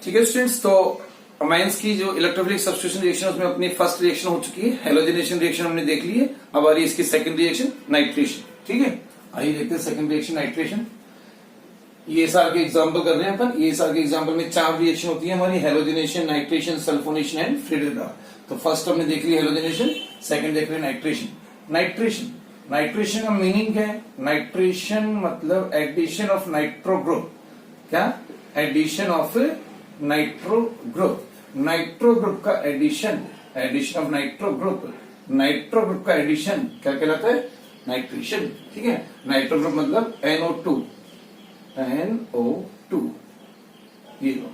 ठीक है स्टूडेंट्स, तो अमाइंस की जो इलेक्ट्रोफिलिक सब्स्टिट्यूशन रिएक्शन उसमें अपनी फर्स्ट रिएक्शन हो चुकी है, हेलोजनेशन रिएक्शन हमने देख ली है। अब आ रही है इसकी सेकंड रिएक्शन नाइट्रेशन। ठीक है, आइए देखते हैं सेकंड रिएक्शन नाइट्रेशन। ये सार के एग्जांपल कर रहे हैं अपन। ये सार के एग्जांपल में 4 रिएक्शन होती है हमारी, हेलोजनेशन, नाइट्रेशन, सल्फोनेशन एंड फ्रीडरिका। तो फर्स्ट हमने देख ली हेलोजनेशन, सेकंड देख रहे हैं नाइट्रेशन। नाइट्रेशन नाइट्रेशन का मीनिंग क्या है? नाइट्रेशन मतलब एडिशन ऑफ नाइट्रो ग्रुप। क्या? Addition of nitro group. Nitro group का addition, addition of nitro group, nitro group का एडिशन क्या कहलाता है? नाइट्रेशन। ठीक है, नाइट्रो ग्रुप मतलब NO2, NO2 ये लो,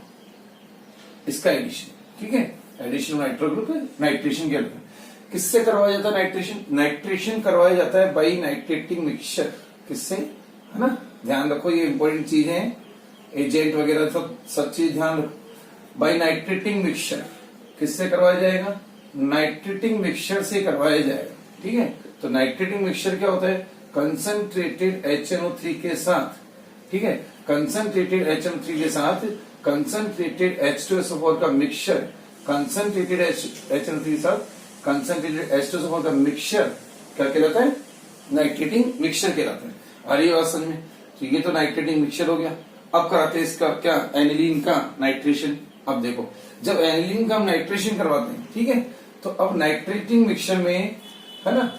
इसका एडिशन। ठीक है, एडिशन ऑफ नाइट्रो ग्रुप है, नाइट्रेशन कहलाता है। किससे करवाया जाता है नाइट्रेशन? नाइट्रेशन करवाया जाता है बाई नाइट्रेटिंग मिक्सचर। किससे? है ना, ध्यान रखो, ये इंपॉर्टेंट चीज है, एजेंट वगैरह सब चीज ध्यान रखो। बाई नाइट्रेटिंग मिक्सचर किससे करवाया जाएगा? नाइट्रेटिंग मिक्सचर से करवाया जाएगा। ठीक है, तो नाइट्रेटिंग मिक्सचर क्या होता है? कंसंट्रेटेड HNO3 के साथ, ठीक है, कंसंट्रेटेड HNO3 के साथ कंसंट्रेटेड H2SO4 का मिक्सचर, कंसंट्रेटेड HNO3 के साथ कंसंट्रेटेड H2SO4 का मिक्सचर क्या कहलाता है? नाइट्रेटिंग मिक्सचर कहलाता है। आ रही है बात समझ में? तो ये तो नाइट्रेटिंग मिक्सचर हो गया। अब कराते हैं इसका क्या? एनिलीन का नाइट्रेशन। अब देखो, जब एनिलीन का हम नाइट्रेशन करवाते हैं, ठीक है, तो अब नाइट्रेटिंग मिक्सचर में, है ना,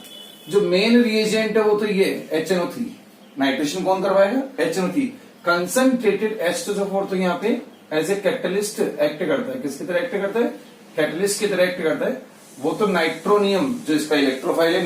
जो मेन रिएजेंट है वो तो ये HNO3। नाइट्रेशन कौन करवाएगा? HNO3। कंसंट्रेटेड H2SO4 तो यहाँ पे एज ए कैटलिस्ट एक्ट करता है। किसकी तरह एक्ट करता है? कैटलिस्ट की तरह एक्ट करता है। वो तो नाइट्रोनियम, जो इसका इलेक्ट्रोफाइल है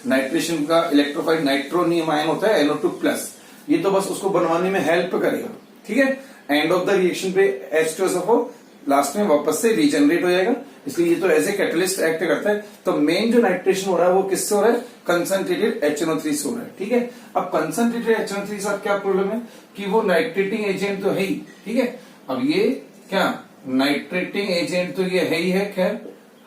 नाइट्रेशन का इलेक्ट्रोफाइल नाइट्रोनियम आयन होता है NO2+। ये तो बस उसको बनवाने में हेल्प करेगा। ठीक है, एंड ऑफ द रिएक्शन पे H2SO4 लास्ट में वापस से रीजनरेट हो जाएगा, इसलिए ये तो एज ए कैटलिस्ट एक्ट करता है। तो मेन जो नाइट्रेशन हो रहा है वो किससे हो रहा है? कंसंट्रेटेड HNO3 से हो रहा है। ठीक है, अब कंसंट्रेटेड HNO3 के साथ क्या प्रॉब्लम है कि वो नाइट्रेटिंग एजेंट तो है ही। ठीक है, अब ये क्या नाइट्रेटिंग एजेंट तो ये है ही है, खैर,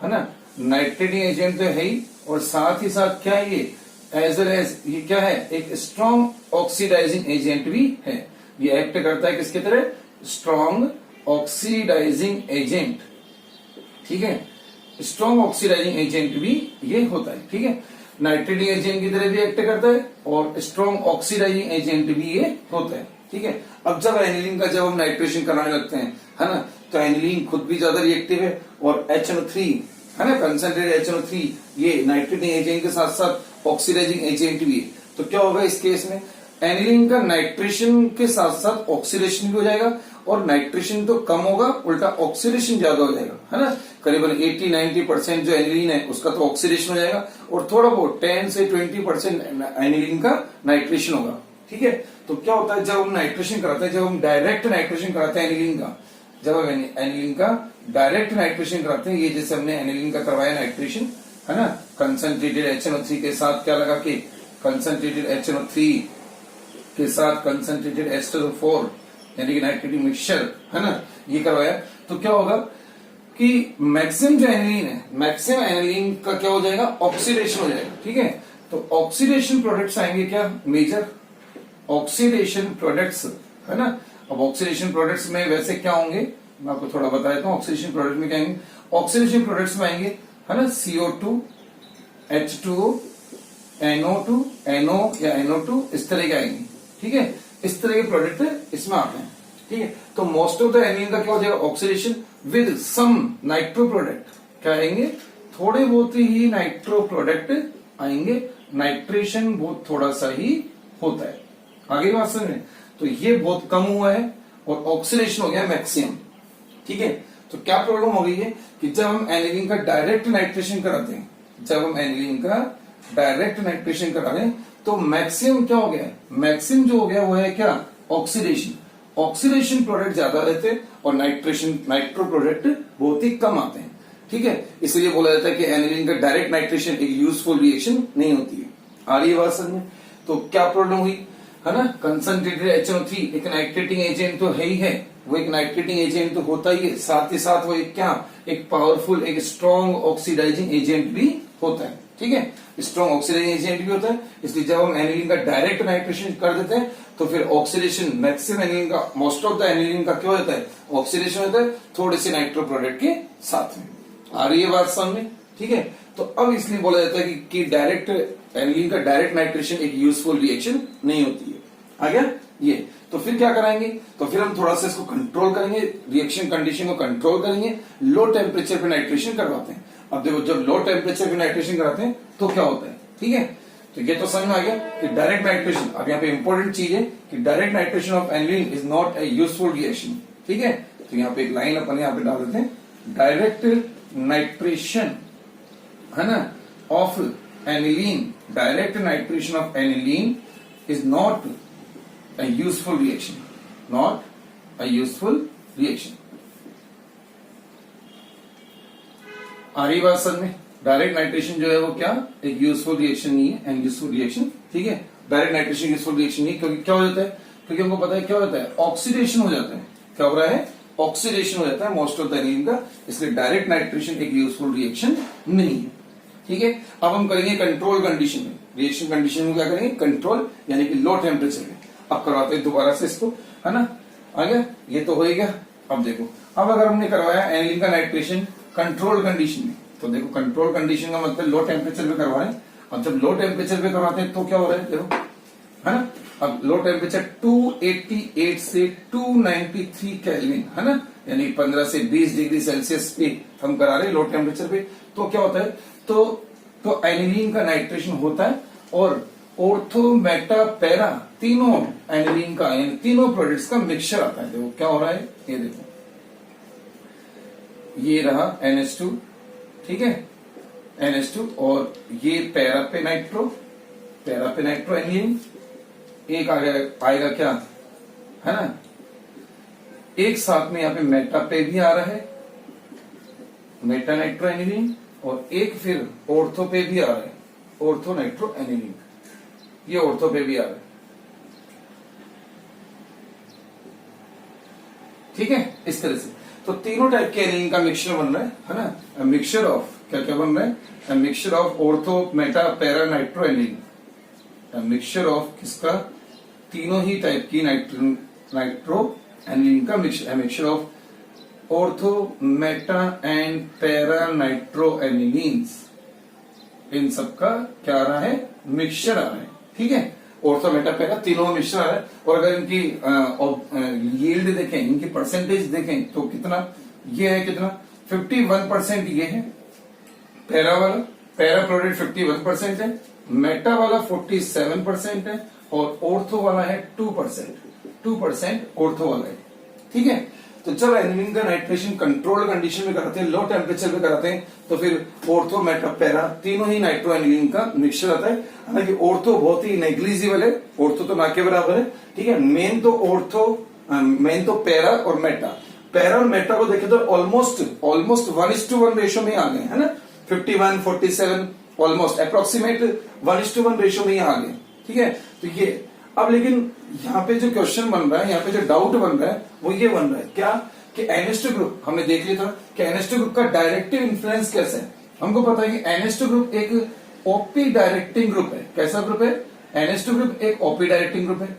है ना, नाइट्रेटिंग एजेंट तो है ही, और साथ ही साथ क्या है ये? एज वेल एज ये क्या है? एक स्ट्रॉन्ग ऑक्सीडाइजिंग एजेंट भी है। ये एक्ट करता है किसकी तरह? Strong oxidizing agent. ठीक है, स्ट्रॉन्ग ऑक्सीडाइजिंग एजेंट भी ये होता है। ठीक है, नाइट्रेटिंग एजेंट की तरह भी एक्ट करता है और स्ट्रॉन्ग ऑक्सीडाइजिंग एजेंट भी ये होता है। ठीक है, अब जब एनिलीन का जब हम नाइट्रेशन कराने लगते हैं, है ना, तो एनिलीन खुद भी ज्यादा रिएक्टिव है और HNO3, है ना, कंसंट्रेटेड HNO3 ये नाइट्रेटिंग एजेंट के साथ साथ ऑक्सीडाइजिंग एजेंट भी है। तो क्या होगा इस केस में? एनिलीन का नाइट्रेशन के साथ साथ ऑक्सीडेशन भी हो जाएगा, और नाइट्रेशन तो कम होगा, उल्टा ऑक्सीडेशन ज्यादा हो जाएगा, है ना। करीबन 80-90% जो एनिलीन है उसका तो ऑक्सीडेशन हो जाएगा, और थोड़ा बहुत 10 से 20% एनिलीन का नाइट्रेशन होगा। ठीक है, तो क्या होता है जब हम नाइट्रेशन कराते हैं, जब हम डायरेक्ट नाइट्रेशन कराते हैं एनिलीन का, जब हम एनिलीन का डायरेक्ट नाइट्रेशन कराते हैं, ये जैसे हमने एनिलीन का करवाया नाइट्रेशन, है ना, कंसंट्रेटेड HNO3 के साथ क्या लगा के, कंसंट्रेटेड HNO3 के साथ कंसंट्रेटेड H2SO4 यानी कि नाइट्रेटिंग मिक्सचर, है ना, ये करवाया, तो क्या होगा कि मैक्सिमम जो एनिलीन है, मैक्सिमम एनिलीन का क्या हो जाएगा? ऑक्सीडेशन हो जाएगा। ठीक है, तो ऑक्सीडेशन प्रोडक्ट्स आएंगे क्या? मेजर ऑक्सीडेशन प्रोडक्ट्स, है ना। अब ऑक्सीडेशन प्रोडक्ट्स में वैसे क्या होंगे, मैं आपको थोड़ा बता देता हूँ। ऑक्सीडेशन प्रोडक्ट में क्या आएंगे? ऑक्सीडेशन प्रोडक्ट्स में आएंगे, है ना, CO2, H2O, NO2, NO या NO2, इस तरह के आएंगे। ठीक है, इस तरह के प्रोडक्ट इसमें आते हैं। ठीक है, तो मोस्ट ऑफ द एनिलीन का क्या हो जाएगा? Oxidation with some nitro product. क्या आएंगे? थोड़े बहुत ही नाइट्रो प्रोडक्ट आएंगे, नाइट्रेशन बहुत थोड़ा सा ही होता है। आगे बात समझ में? तो ये बहुत कम हुआ है और ऑक्सीडेशन हो गया मैक्सिमम। ठीक है, तो क्या प्रॉब्लम हो गई है कि जब हम एनिलीन का डायरेक्ट नाइट्रेशन कराते हैं, जब हम एनिलीन का डायरेक्ट नाइट्रेशन करा रहे हैं, तो मैक्सिमम क्या हो गया? मैक्सिमम जो हो गया वो है क्या? ऑक्सीडेशन। ऑक्सीडेशन प्रोडक्ट ज्यादा रहते हैं और नाइट्रो प्रोडक्ट बहुत ही कम आते हैं। ठीक है, इसलिए बोला जाता है कि एनिलीन का डायरेक्ट नाइट्रेशन एक यूजफुल रिएक्शन नहीं होती है। आ रही है बात समझ में? तो क्या प्रॉब्लम हुई, है ना, कंसंट्रेटेड HNO3 एक नाइट्रेटिंग एजेंट तो है ही है, वो एक नाइट्रेटिंग एजेंट तो होता ही है, साथ ही साथ वो एक क्या, एक पावरफुल, एक स्ट्रॉन्ग ऑक्सीडाइजिंग एजेंट भी होता है। ठीक है, स्ट्रॉन्ग ऑक्सीडाइजिंग एजेंट भी होता है, इसलिए जब हम एनिलीन का डायरेक्ट नाइट्रेशन कर देते हैं तो फिर ऑक्सीडेशन मैक्सिमम एनिलीन का, मोस्ट ऑफ द एनिलीन का क्या होता है, ऑक्सीडेशन होता है थोड़े से नाइट्रो प्रोडक्ट के साथ में। आ रही है बात समझ में, ठीक है। तो अब इसलिए बोला जाता है कि डायरेक्ट एनिलीन का डायरेक्ट नाइट्रेशन एक यूजफुल रिएक्शन नहीं होती है। आ गया ये। तो फिर क्या कराएंगे, तो फिर हम थोड़ा सा इसको कंट्रोल करेंगे, रिएक्शन कंडीशन को कंट्रोल करेंगे, लो टेम्परेचर पे नाइट्रेशन करवाते हैं। अब देखो जब लो टेम्परेचर पे नाइट्रेशन कराते हैं तो क्या होता है, ठीक है। तो ये तो समझ में आ गया कि डायरेक्ट नाइट्रेशन, अब यहाँ पे इंपॉर्टेंट चीज है कि direct nitration of aniline is not a useful reaction, ठीक है। तो यहाँ पे एक लाइन अपन यहाँ पे डाल देते हैं, डायरेक्ट नाइट्रेशन है ना of aniline, direct nitration of aniline is not a useful reaction, not a useful reaction। आ रही बात समझ में, डायरेक्ट नाइट्रेशन जो है वो क्या एक यूजफुल रिएक्शन नहीं है, एंड यूजफुल रिएक्शन, ठीक है। डायरेक्ट नाइट्रेशन यूजफुल रिएक्शन नहीं, क्योंकि क्या हो जाता है, क्योंकि हमको पता है क्या होता है, ऑक्सीडेशन हो जाता है। क्या हो रहा है, ऑक्सीडेशन हो जाता है मोस्ट ऑफ द एनिलीन का, इसलिए डायरेक्ट नाइट्रेशन एक यूजफुल रिएक्शन नहीं है, ठीक है। अब हम करेंगे कंट्रोल कंडीशन में, रिएक्शन कंडीशन में क्या करेंगे, कंट्रोल यानी कि लो टेम्परेचर में। अब करवाते हैं दोबारा से इसको, है ना। आ गया, ये तो हो ही गया। अब देखो, अब अगर हमने करवाया एनिलीन का नाइट्रेशन कंट्रोल कंडीशन में, तो देखो कंट्रोल कंडीशन का मतलब लो टेम्परेचर पे करवा रहे हैं। अब जब लो टेम्परेचर पे करवाते हैं तो क्या हो रहा है, देखो, है ना। अब लो टेम्परेचर 288 से 293 केल्विन, है ना, यानी 15 से 20 डिग्री सेल्सियस पे हम करा रहे हैं लो टेम्परेचर पे। तो क्या होता है, तो एनिलीन का नाइट्रेशन होता है और ऑर्थो मेटा पैरा तीनों एनिलीन का यानी तीनों प्रोडक्ट्स का मिक्सचर आता है। देखो क्या हो रहा है, ये देखो, ये रहा NH2, ठीक है, NH2, और ये पैरा पे नाइट्रो एनिलीन, एक आएगा क्या, है ना, एक साथ में यहाँ पे मेटा पे भी आ रहा है, मेटा नाइट्रो एनिलीन, और एक फिर ऑर्थो पे भी आ रहा है, ऑर्थो नाइट्रो एनिलीन, ये ऑर्थो पे भी आ रहा है, ठीक है। इस तरह से तो तीनों टाइप के एनिलीन का मिक्सचर बन रहा है ना, मिक्सचर ऑफ क्या बन रहा है, mixture of ortho meta para nitro aniline, mixture of किसका, तीनों ही टाइप की नाइट्रो एनिलीन का mixture of ortho meta and para nitro anilines, इन सबका क्या आ रहा है, मिक्सचर आ रहा है, ठीक है। ऑर्थो मेटा पैरा तीनों मिक्सचर आ रहा है। और अगर इनकी यील्ड देखें, इनकी परसेंटेज देखें तो कितना ये है, कितना 51% ये है पैरा वाला, पैरा प्रोडक्ट 51% है, मेटा वाला 47% है, और ऑर्थो वाला है 2% ऑर्थो वाला है, ठीक है। तो जब एनिलीन का नाइट्रेशन कंट्रोल कंडीशन में कराते हैं, लो टेम्परेचर पे कराते हैं, तो फिर ऑर्थो मेटा पैरा तीनों ही नाइट्रो एनिलीन का मिक्सचर आता है। हालांकि ऑर्थो बहुत ही नेग्लिजिबल है, ऑर्थो तो ना के बराबर है, ठीक है। मेन तो पैरा और मेटा को देखे तो ऑलमोस्ट 1:1 रेशो में आ गए, है ना, 51 47 ऑलमोस्ट अप्रोक्सीमेट 1:1 रेशो में ही आ गए, ठीक है। तो ये अब लेकिन यहाँ पे जो क्वेश्चन बन रहा है, यहाँ पे जो डाउट बन रहा है वो ये बन रहा है क्या, कि NH2 ग्रुप हमने देख लिया था कि NH2 ग्रुप का डायरेक्टिव इन्फ्लुएंस कैसे है। हमको पता है कि NH2 ग्रुप एक ओपी डायरेक्टिंग ग्रुप है। कैसा ग्रुप है, NH2 ग्रुप एक ओपी डायरेक्टिंग ग्रुप है,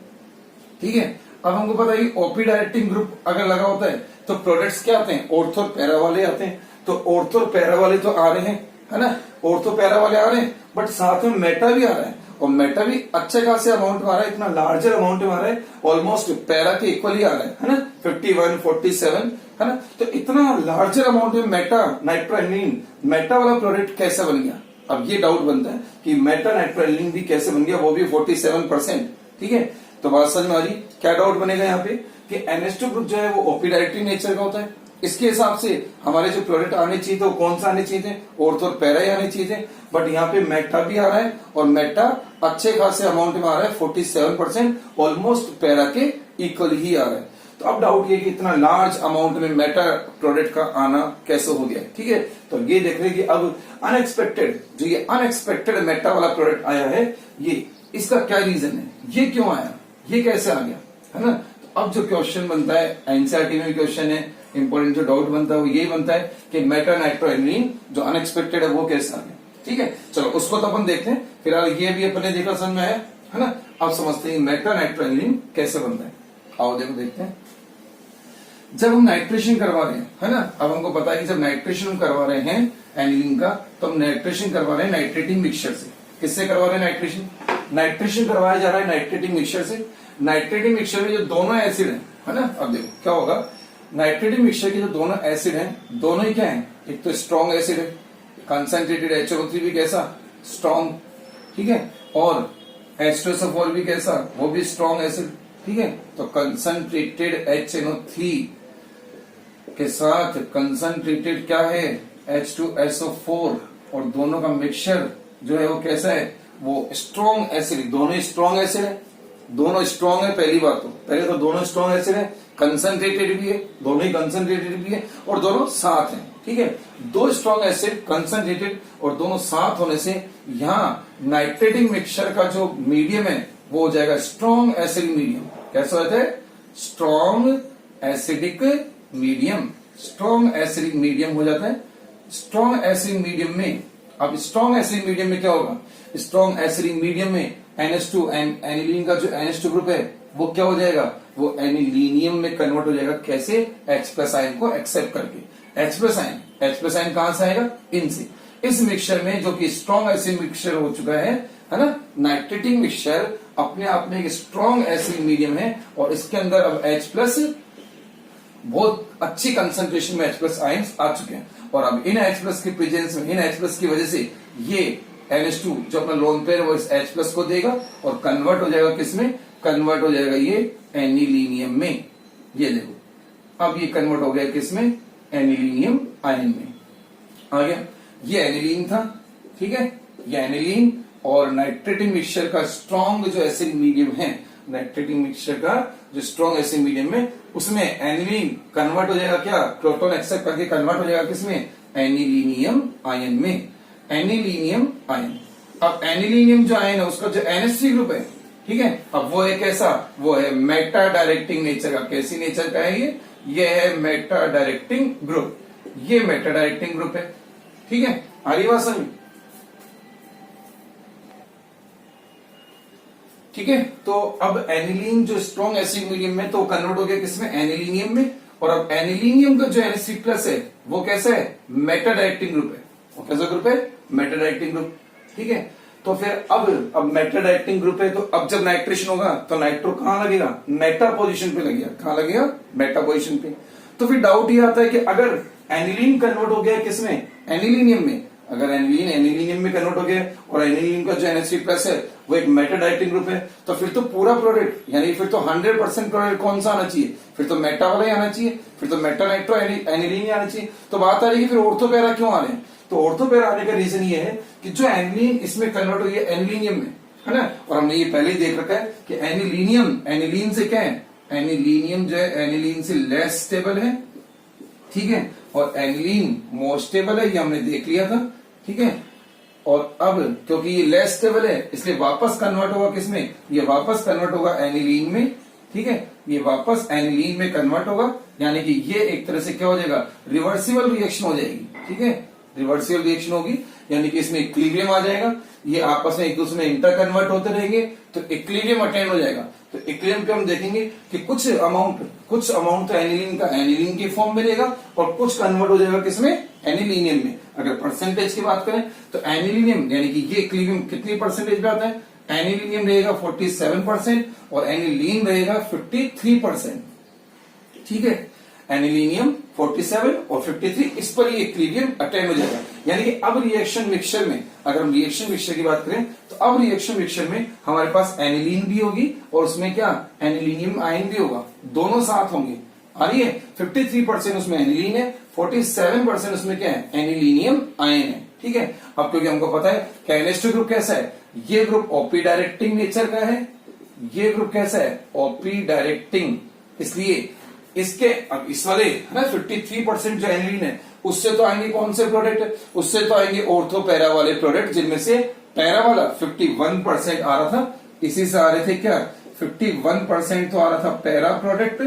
ठीक है। अब हमको पता है कि ओपी डायरेक्टिंग ग्रुप अगर लगा होता है तो प्रोडक्ट्स क्या आते हैं, ऑर्थो पैरा वाले आते हैं। तो ऑर्थो पैरा वाले तो आ रहे हैं, है ना, ऑर्थो पैरा वाले आ रहे हैं, बट साथ में मेटा भी आ रहा है, और मेटा भी अच्छे खासे अमाउंट में आ रहा है, इतना लार्जर अमाउंट में आ रहा है, ऑलमोस्ट पैरा के इक्वली आ रहा है ना, 51 47, है ना। तो इतना लार्जर अमाउंट में मेटा नाइट्रो एनिलीन, मेटा वाला प्रोडक्ट कैसे बन गया। अब ये डाउट बनता है कि मेटा नाइट्रो एनिलीन भी कैसे बन गया, वो भी 47%, ठीक है। तो बात समझ में आ रही, क्या डाउट बनेगा यहाँ पे कि NH2 ग्रुप जो है वो ओपी डायरेक्टिव नेचर का होता है, इसके हिसाब से हमारे जो प्रोडक्ट आने चाहिए तो कौन सा आने चाहिए थे, ऑर्थो और पैरा ही आने चाहिए थे, बट यहाँ पे मेटा भी आ रहा है, और मेटा अच्छे खासे अमाउंट में आ रहा है, 47%, ऑलमोस्ट पैरा के इक्वल ही आ रहा है। तो अब डाउट ये कि इतना लार्ज अमाउंट में मेटा प्रोडक्ट का आना कैसे हो गया, ठीक है। तो ये देख रहे हैं कि अब अनएक्सपेक्टेड जो ये अनएक्सपेक्टेड मेटा वाला प्रोडक्ट आया है, ये इसका क्या रीजन है, ये क्यों आया, ये कैसे आ गया, है ना। तो अब जो क्वेश्चन बनता है, एनसीईआरटी में भी क्वेश्चन है, इंपॉर्टेंट जो डाउट बनता है वो यही बनता है कि मेटा नाइट्रो एनिलीन जो अनएक्सपेक्टेड है वो कैसे आ गया, ठीक है। चलो उसको तो अपन देखते हैं। फिलहाल ये भी अपने देखा समझ में आया है ना। अब समझते हैं मेटा नाइट्रोएनिलीन कैसे बनता है। आओ देखो देखते हैं। जब हम नाइट्रेशन करवा रहे हैं, है ना, अब हमको पता है कि जब नाइट्रेशन हम करवा रहे हैं एनिलीन का, तो हम नाइट्रेशन करवा रहे हैं नाइट्रेटिंग मिक्सचर से। किससे करवा रहे हैं नाइट्रेशन? नाइट्रेशन करवाया जा रहा है नाइट्रेटिंग मिक्सचर से। नाइट्रेटिंग मिक्सचर में जो दोनों एसिड है ना, अब देखो क्या होगा। नाइट्रेटिंग मिक्सचर के जो दोनों एसिड हैं, दोनों ही क्या है, एक तो स्ट्रॉन्ग एसिड है, कंसंट्रेटेड HNO3 भी कैसा, स्ट्रॉन्ग, ठीक है, और H2SO4 भी कैसा, वो भी स्ट्रॉन्ग एसिड, ठीक है। तो कंसंट्रेटेड HNO3 के साथ कंसंट्रेटेड क्या है, H2SO4, और दोनों का मिक्सचर जो है वो कैसा है, वो स्ट्रॉन्ग एसिड, दोनों ही स्ट्रॉन्ग एसिड है, दोनों स्ट्रॉन्ग है। पहली बात तो पहले तो दोनों स्ट्रॉन्ग एसिड है, कंसंट्रेटेड भी है, दोनों ही कंसंट्रेटेड भी है, और दोनों साथ हैं, ठीक है। दो स्ट्रॉन्ग एसिड कंसंट्रेटेड और दोनों साथ होने से यहाँ नाइट्रेटिंग मिक्सचर का जो मीडियम है वो हो जाएगा स्ट्रॉन्ग एसिडिक मीडियम। कैसा होता है? Strong acidic medium. Strong acidic medium हो जाता है। स्ट्रॉन्ग एसिडिक मीडियम में, अब स्ट्रॉन्ग एसिडिक मीडियम में क्या होगा, स्ट्रॉन्ग एसिडिक मीडियम में NH2 एनिलीन का जो NH2 ग्रुप है वो क्या हो जाएगा, वो एनिलीनियम में कन्वर्ट हो जाएगा। कैसे? H+ आयन को एक्सेप्ट करके। H+ आयन कहां से आएगा? इनसे। इस मिक्सचर में जो कि स्ट्रॉन्ग एसिड मिक्सचर हो चुका है ना, नाइट्रेटिंग मिक्सचर अपने आप में एक स्ट्रॉन्ग एसिड मीडियम है, और इसके अंदर अब H+ बहुत अच्छी कंसंट्रेशन में H+ आयंस आ चुके हैं, और अब इन H+ के प्रेजेंस में, इन H+ की वजह से ये NH2 जो अपना लोन पेयर वो इस H+ को देगा और कन्वर्ट हो जाएगा किसमें, कन्वर्ट हो जाएगा ये एनिलीनियम में। ये देखो अब ये कन्वर्ट हो गया किसमें, एनिलीनियम आयन में आ गया। ये एनिलीन था, ठीक है, ये एनिलीन, और नाइट्रेटिंग मिक्सचर का स्ट्रॉन्ग जो एसिड मीडियम है, नाइट्रेटिंग मिक्सचर का जो स्ट्रॉन्ग एसिड मीडियम में, उसमें एनिलीन कन्वर्ट हो जाएगा क्या, प्रोटॉन एक्सेप्ट करके कन्वर्ट हो जाएगा किसमें, एनिलीनियम आयन में। Anilinium ion. अब एनिलीनियम जो आयन है उसका जो NH3 ग्रुप है, ठीक है, अब वो है कैसा, वो है मेटा डायरेक्टिंग नेचर का। कैसी नेचर का है ये है मेटा डायरेक्टिंग ग्रुप। ये मेटा डायरेक्टिंग ग्रुप है, ठीक है। आ रही बात समझ? ठीक है। तो अब एनिलीन जो स्ट्रॉन्ग एसिड मीडियम में तो कन्वर्ट हो गया किसमें, एनिलीनियम में, और अब एनिलीनियम का जो NH3+ है वो कैसा है, मेटा डायरेक्टिंग ग्रुप है। वो कैसा ग्रुप है, मेटा डायरेक्टिंग ग्रुप, ठीक है। तो फिर अब मेटा डायरेक्टिंग ग्रुप है, तो अब जब नाइट्रेशन होगा तो नाइट्रो कहां लगेगा, मेटा पोजीशन पे लगेगा। कहां लगेगा, मेटा पोजीशन पे। तो फिर डाउट ये आता है कि अगर एनिलीन कन्वर्ट हो गया किसमें, एनिलीनियम में, अगर एनिलीन एनिलीनियम में कन्वर्ट हो गया और एनिलीन का जो NH3+ है वो एक मेटा डायरेक्टिंग ग्रुप है, तो फिर तो पूरा प्रोडक्ट, यानी फिर तो 100% प्रोडक्ट कौन सा आना चाहिए, फिर तो मेटा वाला ही आना चाहिए, फिर तो मेटा नाइट्रो एनिलीन ही आना चाहिए। तो बात आ रही है फिर ऑर्थो पैरा क्यों आ रहे हैं, तो ऑर्थो पैरा आने का रीजन ये है कि जो एनिलीन इसमें कन्वर्ट हुई है एनिलीनियम में, है ना, और हमने ये पहले ही देख रखा है कि एनिलीनियम एनिलीन से क्या है, एनिलीनियम जो है एनिलीन से लेस स्टेबल है, ठीक है, और एनिलीन मोर स्टेबल है, ये हमने देख लिया था, ठीक है। और अब क्योंकि ये लेस स्टेबल है इसलिए वापस कन्वर्ट होगा किसमें, ये वापस कन्वर्ट होगा एनिलीन में, ठीक है, ये वापस एनिलीन में कन्वर्ट होगा, यानी कि ये एक तरह से क्या हो जाएगा, रिवर्सिबल रिएक्शन हो जाएगी, ठीक है, रिवर्सिबल रिएक्शन होगी, यानी कि इसमें इक्विलिब्रियम आ जाएगा, ये आपस में एक दूसरे में इंटर कन्वर्ट होते रहेंगे तो इक्विलिब्रियम अटेन हो जाएगा। तो इक्विलिब्रियम पे हम देखेंगे कि कुछ अमाउंट तो एनिलीन का एनिलीन के फॉर्म में रहेगा और कुछ कन्वर्ट हो जाएगा किसमें, एनिलीनियम में। अगर परसेंटेज की बात करें तो एनिलीनियम यानी कि ये इक्विलिब्रियम कितनी परसेंटेज पे आता है, एनिलीनियम रहेगा 47% और एनिलीन रहेगा 53%, ठीक है। एनिलीनियम 47 और 53, इस पर ये इक्विलिब्रियम अटेन हो जाएगा। यानी कि अब रिएक्शन मिक्सचर में, अगर हम रिएक्शन मिक्सचर की बात करें तो अब रिएक्शन मिक्सचर में हमारे पास एनिलीन भी होगी और उसमें क्या, एनिलीनियम आयन भी होगा, दोनों साथ होंगे। आ रही है, 53% उसमें एनिलीन है, 47% उसमें क्या है, एनिलीनियम आयन है, ठीक है। अब क्योंकि हमको पता है कि NH2 ग्रुप कैसा है, ये ग्रुप ओपी डायरेक्टिंग नेचर का है, ये ग्रुप कैसा है, ओपी डायरेक्टिंग, इसलिए इसके अब इस वाले है ना 53% जो एनिलीन है उससे तो आएंगे कौन से प्रोडक्ट, उससे तो आएंगे ऑर्थो पैरा वाले प्रोडक्ट, जिनमें से पैरा वाला 51% आ रहा था, इसी से आ रहे थे क्या, 51% तो आ रहा था पैरा प्रोडक्ट,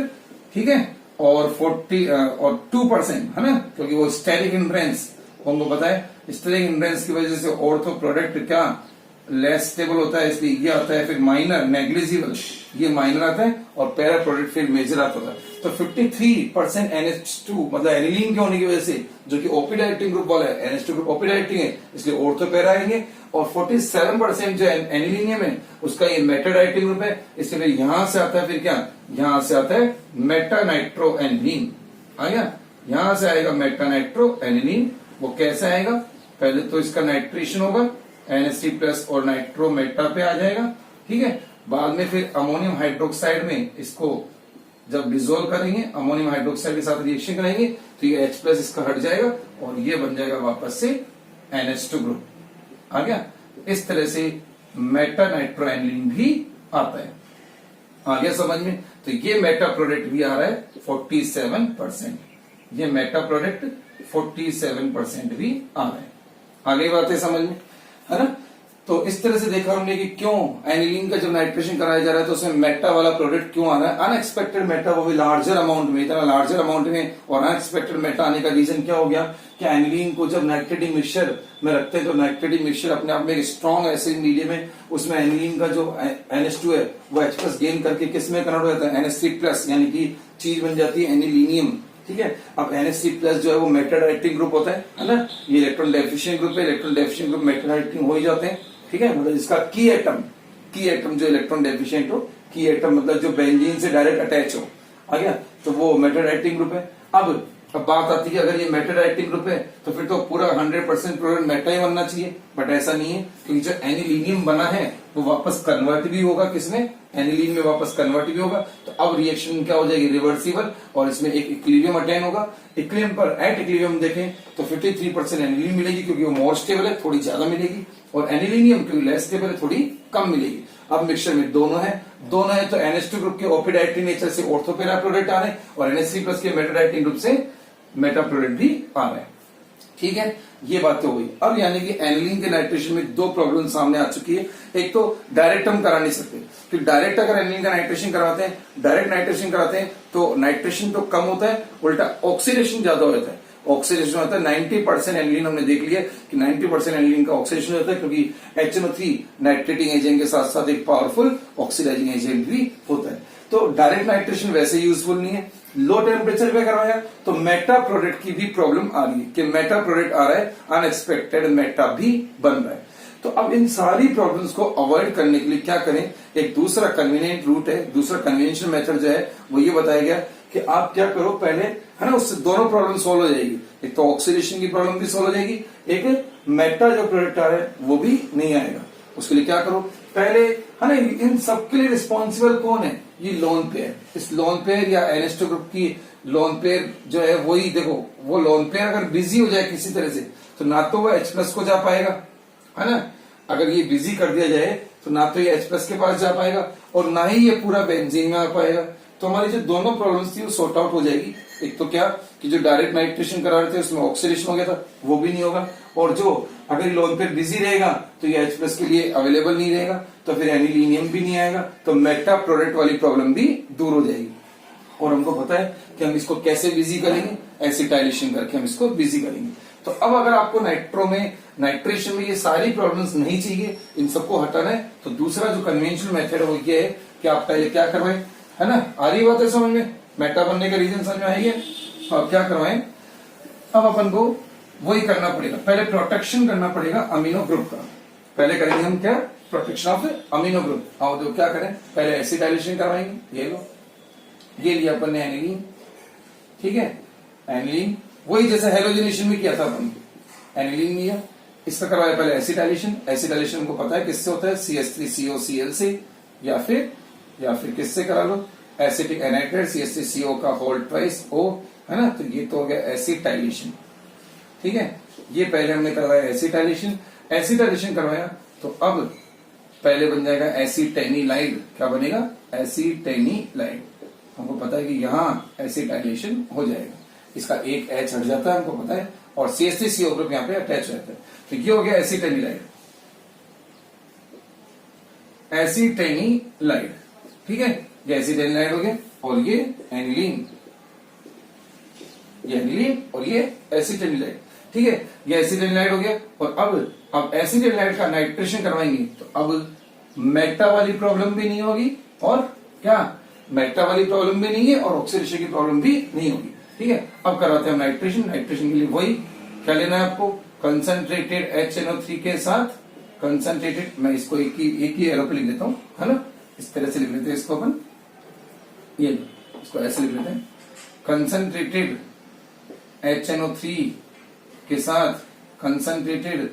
ठीक है, और 2% है ना, क्योंकि वो स्टेरिक हिंड्रेंस हमको पता है, स्टेरिक हिंड्रेंस की वजह से ऑर्थो प्रोडक्ट क्या लेस स्टेबल होता है, इसलिए ये आता है। फिर माइनर, नेग्लिजिबल, ये माइनर आता है, और पैरा प्रोडक्ट फिर मेजर आता है। तो 53% NH2 मतलब एनिलीन के होने की वजह से, जो कि ओपीडाइटिंग ग्रुप वाला है, NH2 ग्रुप ओपीडाइटिंग है, इसलिए ऑर्थो पैरा आएंगे। और 47% जो एनिलीनियम है उसका ये मेटाडाइटिंग ग्रुप है, इसलिए यहां से आता है फिर क्या, यहां से आता है मेटा नाइट्रो एनिलीन। आ गया, यहां से आएगा मेटा नाइट्रो एनिलीन। वो कैसे आएगा, पहले तो इसका नाइट्रेशन होगा, NH3 प्लस और नाइट्रो मेटा पे आ जाएगा, ठीक है। बाद में फिर अमोनियम हाइड्रोक्साइड में इसको जब डिसोल्व करेंगे, अमोनियम हाइड्रोक्साइड के साथ रिएक्शन करेंगे, तो ये H प्लस इसका हट जाएगा और ये बन जाएगा वापस से NH2 ग्रुप। आ गया, इस तरह से मेटा नाइट्रो एनिलीन भी आता है। आ गया समझ में। तो ये मेटा प्रोडक्ट भी आ रहा है 47%, ये मेटा प्रोडक्ट 47% भी आ रहा है। आगे बात है समझ में, है ना। तो इस तरह से देखा हमने कि क्यों एनिलीन का जब नाइट्रेशन कराया जा रहा है तो उसमें मेटा वाला प्रोडक्ट क्यों आ रहा है, अनएक्सपेक्टेड मेटा, वो भी लार्जर अमाउंट में, इतना लार्जर अमाउंट में। और अनएक्सपेक्टेड मेटा आने का रीजन क्या हो गया कि एनिलीन को जब नाइट्रेटिंग मिक्सचर में रखते हैं तो नाइट्रेटिंग मिक्सचर अपने आप में एक स्ट्रॉन्ग एसिड मीडियम है, उसमें एनिलीन का जो NH2 है वो H प्लस गेन करके किस में कन्वर्ट हो जाता है, NH3 प्लस, यानी कि चीज बन जाती है एनिलीनियम, ठीक है। अब NH3 प्लस जो है वो मेटाडाइटिंग ग्रुप होता है ना, ये इलेक्ट्रॉन डेफिशिएंट ग्रुप है, इलेक्ट्रॉन डेफिशिएंट ग्रुप मेटाडाइटिंग हो ही जाते हैं, ठीक है। मतलब इसका की एटम जो इलेक्ट्रॉन डेफिशिएंट हो, की एटम मतलब जो बेंजीन से डायरेक्ट अटैच हो, आ गया, तो वो मेटाडाइटिंग ग्रुप है। अब बात आती है कि अगर ये मेटाडाइटिंग ग्रुप है तो फिर तो पूरा 100% प्रोडक्ट मेटा ही बनना चाहिए, बट ऐसा नहीं है, क्योंकि जो एनिलीनियम बना है वो वापस कन्वर्ट भी होगा, किसमें, एनिलीन में वापस कन्वर्ट भी होगा। तो अब रिएक्शन क्या हो जाएगी, रिवर्सिबल, और इसमें एक इक्विलिब्रियम अटेन होगा। इक्विलिब्रियम पर एट इक्विलिब्रियम देखें तो 53% एनिलीन मिलेगी, क्योंकि वो मोर स्टेबल है, थोड़ी ज्यादा मिलेगी, और एनिलीनियम क्योंकि लेस स्टेबल है, थोड़ी कम मिलेगी। अब मिक्सचर में दोनों है तो NH2 ग्रुप के ओपीडाइटिंग नेचर से ऑर्थो पैरा प्रोडक्ट आ रहे हैं, और NH3 प्लस के मेटाडाइटिंग ग्रुप से मेटा प्रोडक्ट भी आ रहे हैं, ठीक है। ये बात हो गई। अब यानी कि एनिलीन के नाइट्रेशन में दो प्रॉब्लम सामने आ चुकी है। एक तो डायरेक्ट हम करा नहीं सकते, क्योंकि डायरेक्ट अगर एनिलीन का नाइट्रेशन कराते हैं, डायरेक्ट नाइट्रेशन कराते हैं तो नाइट्रेशन तो कम होता है, उल्टा ऑक्सीडेशन ज्यादा हो जाता है। ऑक्सीडेशन होता है 90% एनिलीन, हमने देख लिया कि 90% एनिलीन का ऑक्सीडेशन होता है, क्योंकि HNO3 नाइट्रेटिंग एजेंट के साथ साथ एक पावरफुल ऑक्सीडाइजिंग एजेंट भी होता है। तो डायरेक्ट नाइट्रेशन वैसे यूजफुल नहीं है। लो टेम्परेचर पे करवाया तो मेटा प्रोडक्ट की भी प्रॉब्लम आ रही है कि मेटा प्रोडक्ट आ रहा है, अनएक्सपेक्टेड मेटा भी बन रहा है। तो अब इन सारी प्रॉब्लम्स को अवॉइड करने के लिए क्या करें, एक दूसरा कन्वीनियंट रूट है, दूसरा कन्वेंशनल मेथड जो है वो ये बताया गया कि आप क्या करो पहले, है ना, उससे दोनों प्रॉब्लम सोल्व हो जाएगी। एक तो ऑक्सीडेशन की प्रॉब्लम भी सोल्व हो जाएगी, एक मेटा जो प्रोडक्ट आ रहा है वो भी नहीं आएगा। उसके लिए क्या करो पहले, है ना, इन सबके लिए रिस्पॉन्सिबल कौन है, ये लोन पेयर। इस लोन पेयर या NH2 ग्रुप की लोन पेयर जो है वही देखो, वो लोन पेयर अगर बिजी हो जाए किसी तरह से तो ना तो वो H प्लस को जा पाएगा, है ना। अगर ये बिजी कर दिया जाए तो ना तो ये H प्लस के पास जा पाएगा और ना ही ये पूरा बेंजीन में आ पाएगा। तो हमारी जो दोनों प्रॉब्लम्स थी वो सॉर्ट आउट हो जाएगी। एक तो क्या कि जो डायरेक्ट नाइट्रेशन करा रहे थे उसमें ऑक्सीडेशन हो गया था, वो भी नहीं होगा, और जो अगर ये लोन पेयर बिजी रहेगा तो ये H प्लस के लिए अवेलेबल नहीं रहेगा, तो फिर एनिलीनियम भी नहीं आएगा, तो मेटा प्रोडक्ट वाली प्रॉब्लम भी दूर हो जाएगी। और हमको पता है कि हम इसको कैसे बिजी करेंगे, एसिटाइलेशन करके हम इसको बिजी करेंगे। तो अब अगर आपको नाइट्रेशन में ये सारी प्रॉब्लम्स नहीं चाहिए, इन सबको हटाना है, तो दूसरा जो कन्वेंशनल मेथड है वो ये है कि आप पहले क्या करवाएं, है ना, आ रही बात है समझ में, मेटा बनने का रीजन समझ में आई है। तो आप क्या करवाएं, अब अपन को वही करना पड़ेगा, पहले प्रोटेक्शन करना पड़ेगा अमीनो ग्रुप का। पहले करेंगे हम क्या, प्रोटेक्शन ऑफ अमीनो ग्रुप। आओ जो क्या करें, पहले एसिटाइलेशन करवाएंगे। ये लो, ये लिया अपन ने एनिलीन, ठीक है, एनिलीन वही जैसे हेलोजनेशन में किया था अपन, एनिलीन लिया, इसका करवाया पहले एसिटाइलेशन। एसिटाइलेशन को पता है किससे होता है, CH3COCl से, या फिर किससे करा लो, एसिटिक एनाइड्राइड CH3CO का होल ट्वाइस O, है ना। तो ये तो हो गया एसिटाइलेशन, ठीक है। ये पहले हमने करवाया एसिटाइलेशन। एसिटाइलेशन करवाया तो अब पहले बन जाएगा एसिटेनिलाइड। क्या बनेगा, एसिटेनिलाइड। हमको पता है कि यहां एसिटाइलेशन हो जाएगा, इसका एक H हट जाता है हमको पता है, और CH3CO ग्रुप यहाँ पे अटैच हो जाता है। तो ये हो गया एसिटेनिलाइड, एसिटेनिलाइड, ठीक है। ये एसिटेनिलाइड हो गया, और ये एनिलीन, और ये एसिटेनिलाइड। ठीक है, ये एसिड एनालाइड हो गया। और अब एसिड एनालाइड का नाइट्रेशन करवाएंगे तो अब मेटा वाली प्रॉब्लम भी नहीं होगी, और क्या मेटा वाली प्रॉब्लम भी नहीं है, और ऑक्सीडेशन की प्रॉब्लम भी नहीं होगी। ठीक है, अब कराते हैं हम नाइट्रेशन। नाइट्रेशन के लिए वही क्या लेना है आपको, कंसंट्रेटेड HNO3 के साथ कंसंट्रेटेड, मैं इसको एक ही एरो पे लिख देता हूं, है ना, इस तरह से लिख लेते हैं इसको अपन, ये इसको ऐसे लिख लेते हैं, कंसंट्रेटेड HNO3 के साथ कंसंट्रेटेड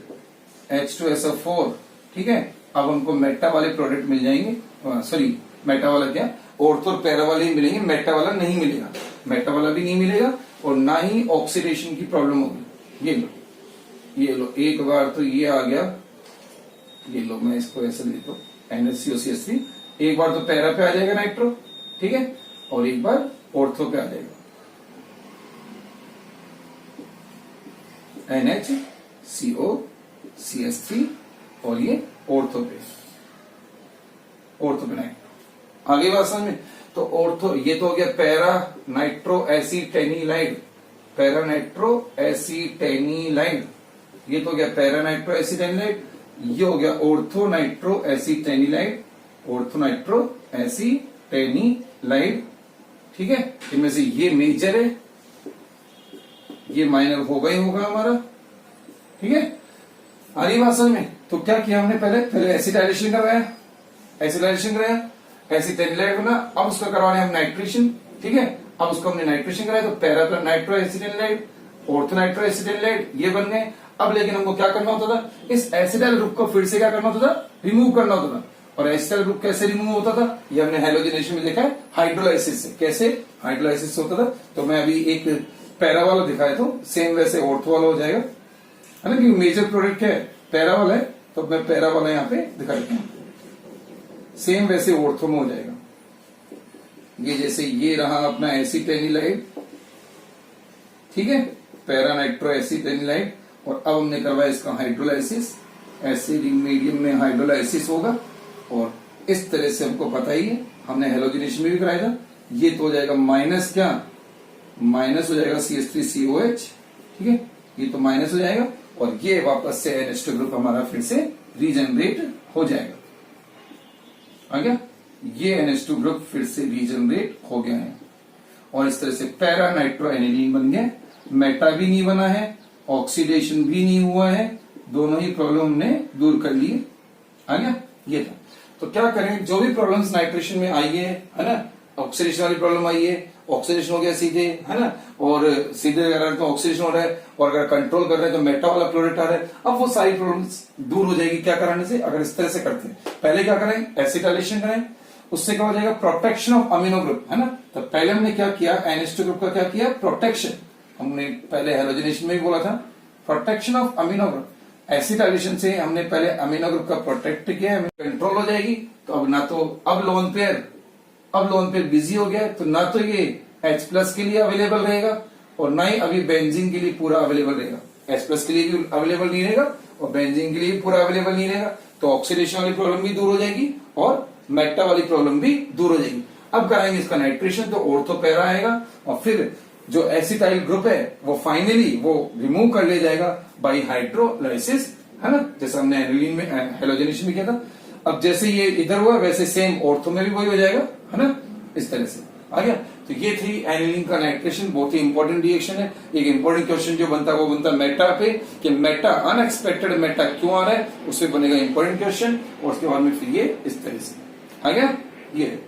H2SO4। ठीक है, अब हमको मेटा वाले प्रोडक्ट मिल जाएंगे, सॉरी मेटा वाला क्या, ऑर्थो और पैरा वाले ही मिलेंगे, मेटा वाला नहीं मिलेगा, मेटा वाला भी नहीं मिलेगा, और ना ही ऑक्सीडेशन की प्रॉब्लम होगी। ये लो एक बार तो ये आ गया, ये लो मैं इसको ऐसे देता हूं NHCOCH3, एक बार तो पैरा पे आ जाएगा नाइट्रो, ठीक है, और एक बार ऑर्थो पे आ जाएगा NHCOCH3, और ये ऑर्थो पे नाइट्रो। आगे बात समझ में, तो ऑर्थो ये तो हो गया पैरा नाइट्रो एसिटेनिलाइड, पैरा नाइट्रो एसिटेनिलाइड, ये तो हो गया पैरा नाइट्रो एसिटेनिलाइड, ये हो गया ऑर्थो नाइट्रो एसिटेनिलाइड, ऑर्थो नाइट्रो एसिटेनिलाइड। ठीक है, इनमें से ये मेजर है, ये माइनर होगा ही होगा हमारा। ठीक है, आगे बात समझ में, तो क्या किया हमने, पहले एसिटाइलेशन करवाया, एसिटेनिलाइड बना, अब उसका करवाने हम नाइट्रेशन। ठीक है, अब उसको हमने नाइट्रेशन कराया, तो पैरा नाइट्रो एसिटेनिलाइड, ऑर्थो नाइट्रो एसिटेनिलाइड ये बन गए। अब लेकिन हमको क्या करना होता था, इस एसिटाइल ग्रुप को फिर से क्या करना होता था, रिमूव करना होता था। और एसिटाइल ग्रुप कैसे रिमूव होता था, ये हमने हैलोजिनेशन में देखा है, हाइड्रोलाइसिस से। कैसे हाइड्रोलाइसिस होता था, तो मैं अभी एक पैरा वाला दिखाया था, सेम वैसे ऑर्थो वाला हो जाएगा, है ना, क्योंकि मेजर प्रोडक्ट क्या है, पैरा वाला है, तो मैं पैरा वाला यहाँ पे दिखा देता हूँ, सेम वैसे ऑर्थो में हो जाएगा। ये जैसे ये रहा अपना एसिटेनिलाइड, ठीक है, पैरा नाइट्रो एसिटेनिलाइड, और अब हमने करवाया इसका हाइड्रोलाइसिस, एसिड मीडियम में हाइड्रोलाइसिस होगा, और इस तरह से हमको पता ही है, हमने हेलोजिनेशन में भी कराया था। ये तो हो जाएगा माइनस, क्या माइनस हो जाएगा CH3COH, ठीक है, ये तो माइनस हो जाएगा, और ये वापस से NH2 ग्रुप हमारा फिर से रीजनरेट हो जाएगा। आ गया, ये NH2 ग्रुप फिर से रीजनरेट हो गया है, और इस तरह से पैरा नाइट्रो एनिलीन बन गया, मेटा भी नहीं बना है, ऑक्सीडेशन भी नहीं हुआ है, दोनों ही प्रॉब्लम हमने दूर कर लिए। आ गया, ये था। तो क्या करें, जो भी प्रॉब्लम्स नाइट्रेशन में आई है ना, ऑक्सीडेशन वाली प्रॉब्लम आई है, ऑक्सीडेशन हो गया सीधे, है ना, और सीधे अगर तो ऑक्सीडेशन हो रहा है, और अगर कंट्रोल कर रहे हैं तो मेटा वाला प्रोडक्ट आ रहा है, अब वो सारी प्रॉब्लम्स दूर हो जाएगी क्या कराने से, अगर इस तरह से करते हैं। पहले क्या करें, एसिटाइलेशन करें, उससे क्या हो जाएगा, प्रोटेक्शन ऑफ अमीनो ग्रुप, है ना। तो पहले हमने क्या किया, NH2 ग्रुप का क्या किया, प्रोटेक्शन, हमने पहले हेलोजिनेशन में भी बोला था, protection of amino group. Acetylation से हमने पहले अमीनो ग्रुप का प्रोटेक्ट किया, कंट्रोल हो जाएगी। तो अब ना तो अब लोन पेयर बिजी हो गया, तो ना तो ये H+ के लिए अवेलेबल रहेगा, और ना ही अभी बेंजीन के लिए पूरा अवेलेबल रहेगा। H+ के लिए भी अवेलेबल नहीं रहेगा, और बेंजीन के लिए भी पूरा अवेलेबल नहीं रहेगा। तो ऑक्सीडेशन वाली प्रॉब्लम भी दूर हो जाएगी, और मेटा वाली प्रॉब्लम भी दूर हो जाएगी। अब कराएंगे इसका नाइट्रेशन, तो ऑर्थो पैरा आएगा, और फिर जो एसिटाइल ग्रुप है वो फाइनली वो रिमूव कर लिया जाएगा बाई हाइड्रोलाइसिस, है ना, जैसे हमने एनिलीन में हेलोजिनेशन में किया था। अब जैसे ये इधर हुआ, वैसे सेम ऑर्थो में भी वही हो जाएगा, है ना, इस तरह से आ गया। तो ये थी एनिलीन का नाइट्रेशन, बहुत ही इंपॉर्टेंट रिएक्शन है। एक इंपॉर्टेंट क्वेश्चन जो बनता है वो बनता है मेटा पे, कि मेटा अनएक्सपेक्टेड मेटा क्यों आ रहा है, उससे बनेगा इंपॉर्टेंट क्वेश्चन, और उसके बाद में फिर ये इस तरह से आ गया। ये